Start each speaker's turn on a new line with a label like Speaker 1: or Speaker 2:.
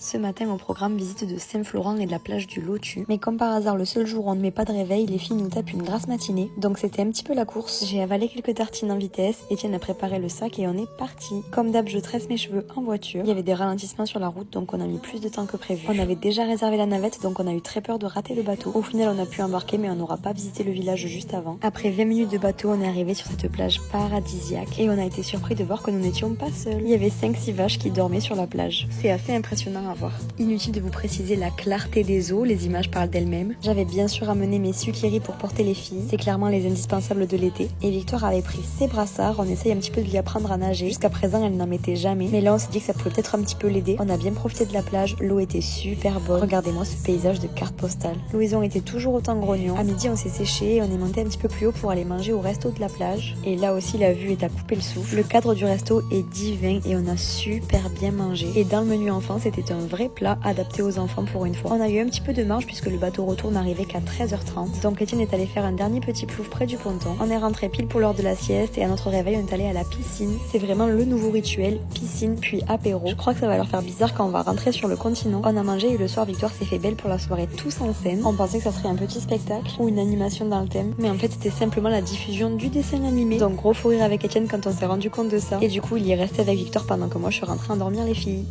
Speaker 1: Ce matin au programme visite de Saint-Florent et de la plage du Lotus. Mais comme par hasard le seul jour où on ne met pas de réveil, les filles nous tapent une grasse matinée. Donc c'était un petit peu la course. J'ai avalé quelques tartines en vitesse, Étienne a préparé le sac et on est parti. Comme d'hab je tresse mes cheveux en voiture. Il y avait des ralentissements sur la route donc on a mis plus de temps que prévu. On avait déjà réservé la navette donc on a eu très peur de rater le bateau. Au final on a pu embarquer mais on n'aura pas visité le village juste avant. Après 20 minutes de bateau on est arrivé sur cette plage paradisiaque et on a été surpris de voir que nous n'étions pas seuls. Il y avait 5-6 vaches qui dormaient sur la plage. C'est assez impressionnant à voir. Inutile de vous préciser la clarté des eaux, les images parlent d'elles-mêmes. J'avais bien sûr amené mes sukiris pour porter les filles, c'est clairement les indispensables de l'été. Et Victoire avait pris ses brassards, on essaye un petit peu de lui apprendre à nager. Jusqu'à présent elle n'en mettait jamais, mais là on s'est dit que ça pouvait peut-être un petit peu l'aider. On a bien profité de la plage, l'eau était super bonne. Regardez-moi ce paysage de carte postale. Louison était toujours autant grognon. À midi on s'est séché et on est monté un petit peu plus haut pour aller manger au resto de la plage. Et là aussi la vue est à couper le souffle. Le cadre du resto est divin et on a super bien mangé. Et dans le menu enfant c'était un vrai plat adapté aux enfants pour une fois. On a eu un petit peu de marge puisque le bateau retour n'arrivait qu'à 13h30. Donc Étienne est allé faire un dernier petit plouf près du ponton. On est rentré pile pour l'heure de la sieste et à notre réveil on est allé à la piscine. C'est vraiment le nouveau rituel, piscine puis apéro. Je crois que ça va leur faire bizarre quand on va rentrer sur le continent. On a mangé et le soir Victoire s'est fait belle pour la soirée tous en scène. On pensait que ça serait un petit spectacle ou une animation dans le thème, mais en fait c'était simplement la diffusion du dessin animé. Donc gros fou rire avec Étienne quand on s'est rendu compte de ça. Et du coup il y est resté avec Victoire pendant que moi je suis rentrée endormir les filles.